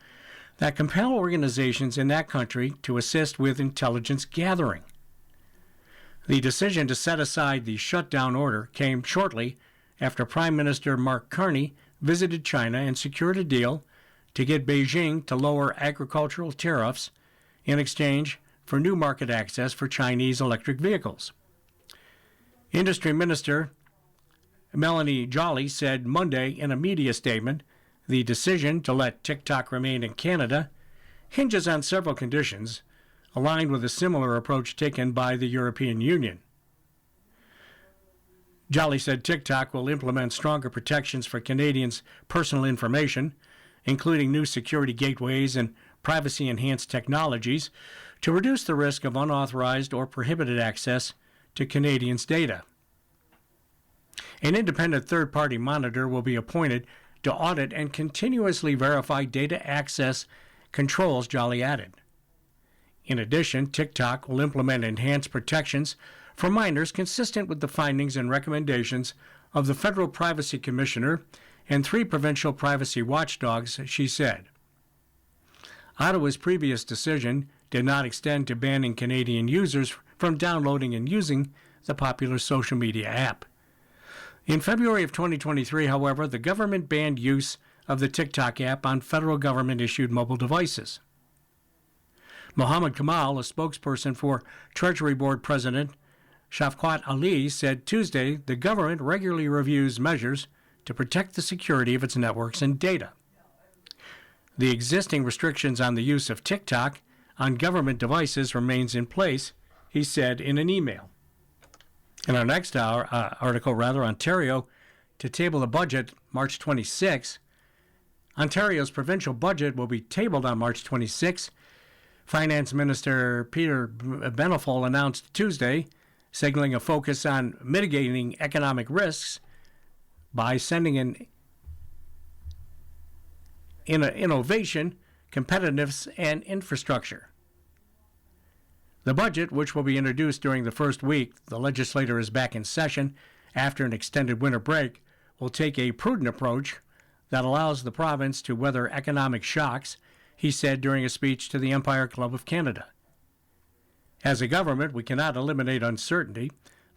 that compel organizations in that country to assist with intelligence gathering. The decision to set aside the shutdown order came shortly after Prime Minister Mark Carney visited China and secured a deal to get Beijing to lower agricultural tariffs in exchange for new market access for Chinese electric vehicles. Industry Minister Melanie Joly said Monday in a media statement the decision to let TikTok remain in Canada hinges on several conditions, aligned with a similar approach taken by the European Union. Joly said TikTok will implement stronger protections for Canadians' personal information, including new security gateways and privacy-enhanced technologies, to reduce the risk of unauthorized or prohibited access to Canadians' data. An independent third-party monitor will be appointed to audit and continuously verify data access controls, Joly added. In addition, TikTok will implement enhanced protections for minors consistent with the findings and recommendations of the Federal Privacy Commissioner and 3 provincial privacy watchdogs, she said. Ottawa's previous decision did not extend to banning Canadian users from downloading and using the popular social media app. In February of 2023, however, the government banned use of the TikTok app on federal government-issued mobile devices. Mohammed Kamal, a spokesperson for Treasury Board President Shafqat Ali, said Tuesday the government regularly reviews measures to protect the security of its networks and data. The existing restrictions on the use of TikTok on government devices remains in place, he said in an email. In our next article, Ontario to table the budget March 26. Ontario's provincial budget will be tabled on March 26. Finance Minister Peter Benefol announced Tuesday, signaling a focus on mitigating economic risks by sending in innovation, competitiveness, and infrastructure. The budget, which will be introduced during the first week the legislature is back in session after an extended winter break, will take a prudent approach that allows the province to weather economic shocks, he said during a speech to the Empire Club of Canada. As a government, we cannot eliminate uncertainty,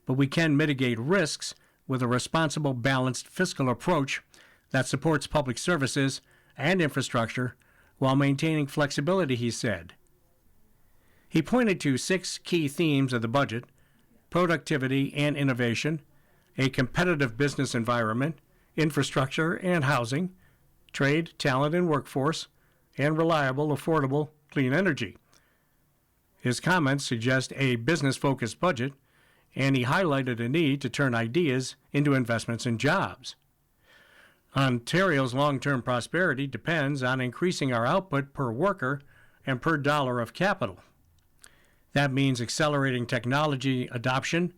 but we can mitigate risks with a responsible, balanced fiscal approach that supports public services and infrastructure while maintaining flexibility, he said. He pointed to 6 key themes of the budget: productivity and innovation, a competitive business environment, infrastructure and housing, trade, talent and workforce, and reliable, affordable, clean energy. His comments suggest a business-focused budget, and he highlighted a need to turn ideas into investments in jobs. Ontario's long-term prosperity depends on increasing our output per worker and per dollar of capital. That means accelerating technology adoption,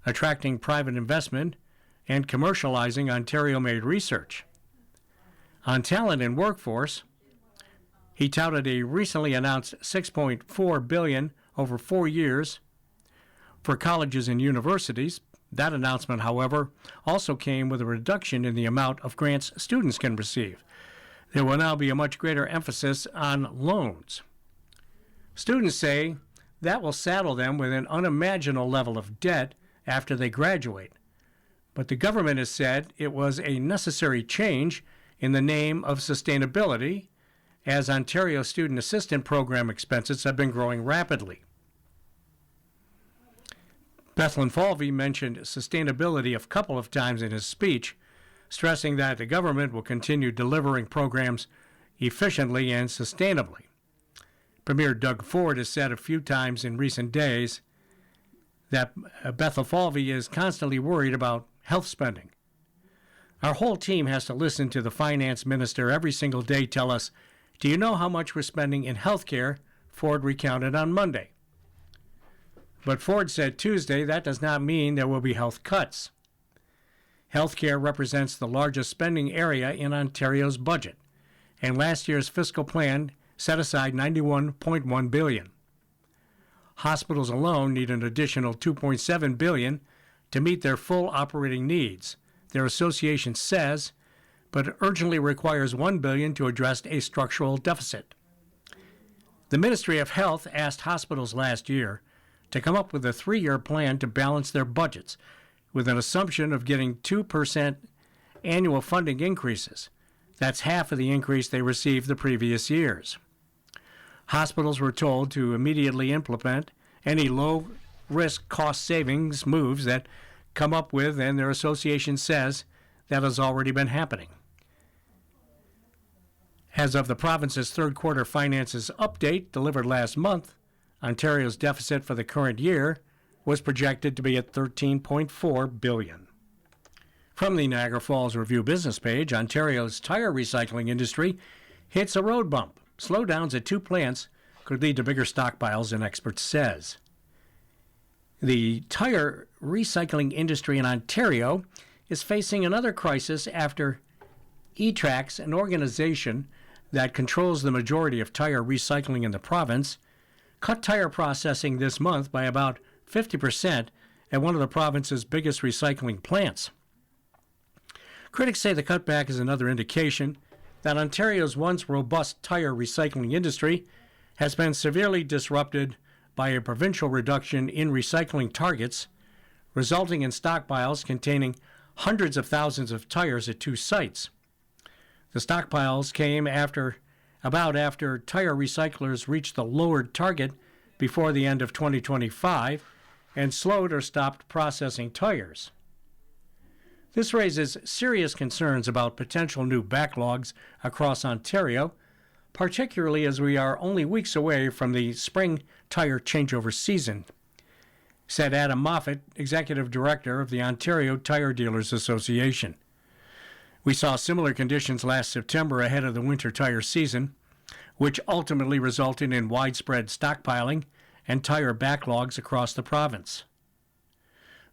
attracting private investment, and commercializing Ontario-made research. On talent and workforce, he touted a recently announced $6.4 billion over 4 years for colleges and universities. That announcement, however, also came with a reduction in the amount of grants students can receive. There will now be a much greater emphasis on loans. Students say that will saddle them with an unimaginable level of debt after they graduate. But the government has said it was a necessary change in the name of sustainability, as Ontario Student Assistance Program expenses have been growing rapidly. Bethlen Falvey mentioned sustainability a couple of times in his speech, stressing that the government will continue delivering programs efficiently and sustainably. Premier Doug Ford has said a few times in recent days that Bethel Falvey is constantly worried about health spending. Our whole team has to listen to the finance minister every single day tell us, "Do you know how much we're spending in health care?" Ford recounted on Monday. But Ford said Tuesday that does not mean there will be health cuts. Health care represents the largest spending area in Ontario's budget, and last year's fiscal plan set aside $91.1 billion. Hospitals alone need an additional $2.7 billion to meet their full operating needs, their association says, but it urgently requires $1 billion to address a structural deficit. The Ministry of Health asked hospitals last year to come up with a 3-year plan to balance their budgets, with an assumption of getting 2% annual funding increases. That's half of the increase they received the previous years. Hospitals were told to immediately implement any low-risk cost savings moves that come up with, and their association says that has already been happening. As of the province's third quarter finances update delivered last month, Ontario's deficit for the current year was projected to be at $13.4 billion. From the Niagara Falls Review business page, Ontario's tire recycling industry hits a road bump. Slowdowns at 2 plants could lead to bigger stockpiles, an expert says. The tire recycling industry in Ontario is facing another crisis after E-Trax, an organization that controls the majority of tire recycling in the province, cut tire processing this month by about 50% at one of the province's biggest recycling plants. Critics say the cutback is another indication that Ontario's once robust tire recycling industry has been severely disrupted by a provincial reduction in recycling targets, resulting in stockpiles containing hundreds of thousands of tires at 2 sites. The stockpiles came after tire recyclers reached the lowered target before the end of 2025 and slowed or stopped processing tires. This raises serious concerns about potential new backlogs across Ontario, particularly as we are only weeks away from the spring tire changeover season, said Adam Moffat, Executive Director of the Ontario Tire Dealers Association. We saw similar conditions last September ahead of the winter tire season, which ultimately resulted in widespread stockpiling and tire backlogs across the province.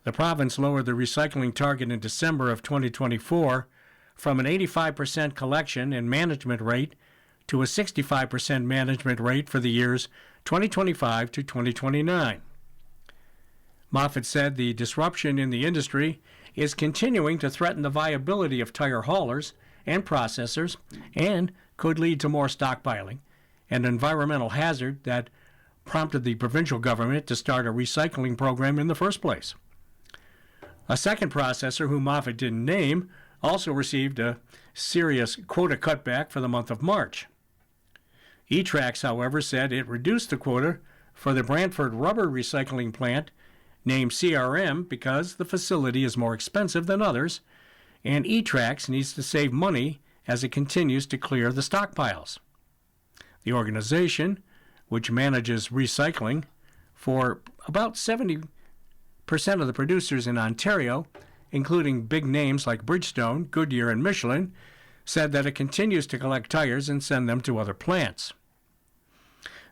The province lowered the recycling target in December of 2024 from an 85% collection and management rate to a 65% management rate for the years 2025 to 2029. Moffat said the disruption in the industry is continuing to threaten the viability of tire haulers and processors and could lead to more stockpiling, an environmental hazard that prompted the provincial government to start a recycling program in the first place. A second processor, whom Moffat didn't name, also received a serious quota cutback for the month of March. E-Trax, however, said it reduced the quota for the Brantford rubber recycling plant, named CRM, because the facility is more expensive than others, and E-Trax needs to save money as it continues to clear the stockpiles. The organization, which manages recycling for about 70% of the producers in Ontario, including big names like Bridgestone, Goodyear, and Michelin, said that it continues to collect tires and send them to other plants.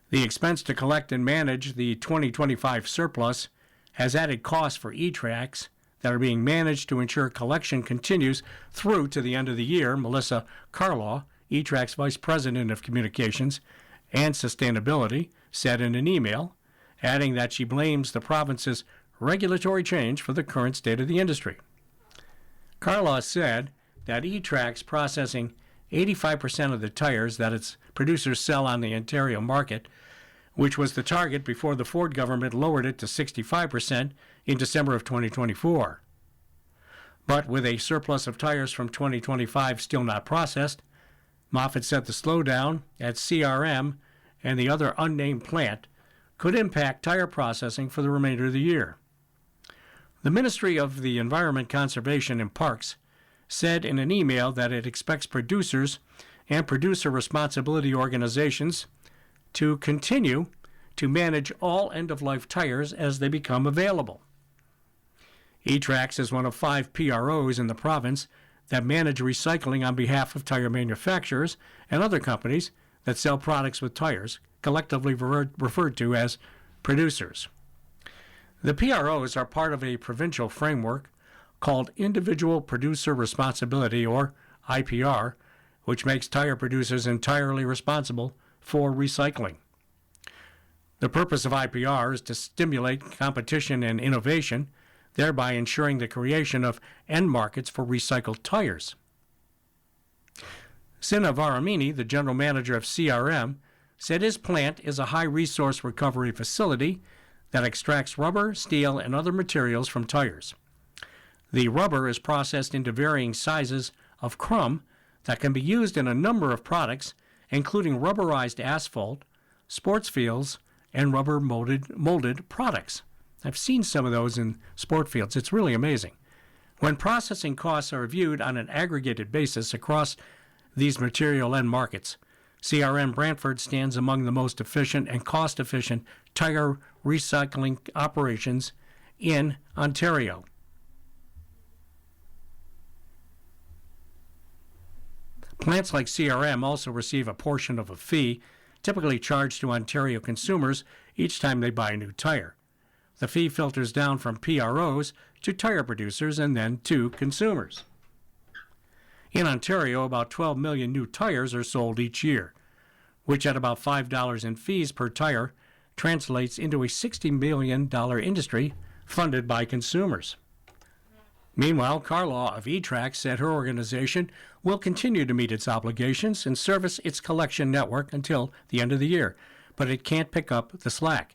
The expense to collect and manage the 2025 surplus has added costs for E-Trax that are being managed to ensure collection continues through to the end of the year, Melissa Carlaw, E-Trax Vice President of Communications and Sustainability, said in an email, adding that she blames the province's regulatory change for the current state of the industry. Carlaw said that E-Trax processing 85% of the tires that its producers sell on the Ontario market, which was the target before the Ford government lowered it to 65% in December of 2024. But with a surplus of tires from 2025 still not processed, Moffat said the slowdown at CRM and the other unnamed plant could impact tire processing for the remainder of the year. The Ministry of the Environment, Conservation and Parks said in an email that it expects producers and producer responsibility organizations to continue to manage all end-of-life tires as they become available. E-Trax is one of 5 PROs in the province that manage recycling on behalf of tire manufacturers and other companies that sell products with tires, collectively referred to as producers. The PROs are part of a provincial framework called Individual Producer Responsibility, or IPR, which makes tire producers entirely responsible for recycling. The purpose of IPR is to stimulate competition and innovation, thereby ensuring the creation of end markets for recycled tires. Sina Varamini, the general manager of CRM, said his plant is a high-resource recovery facility that extracts rubber, steel, and other materials from tires. The rubber is processed into varying sizes of crumb that can be used in a number of products, including rubberized asphalt, sports fields, and rubber molded products. I've seen some of those in sport fields. It's really amazing. When processing costs are viewed on an aggregated basis across these material end markets, CRM Brantford stands among the most efficient and cost-efficient tire recycling operations in Ontario. Plants like CRM also receive a portion of a fee, typically charged to Ontario consumers each time they buy a new tire. The fee filters down from PROs to tire producers and then to consumers. In Ontario, about 12 million new tires are sold each year, which at about $5 in fees per tire translates into a $60 million industry funded by consumers. Meanwhile, Carlaw of E-Trax said her organization will continue to meet its obligations and service its collection network until the end of the year, but it can't pick up the slack.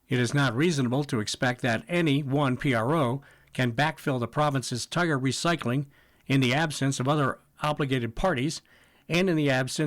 It is not reasonable to expect that any one PRO can backfill the province's tire recycling in the absence of other obligated parties and in the absence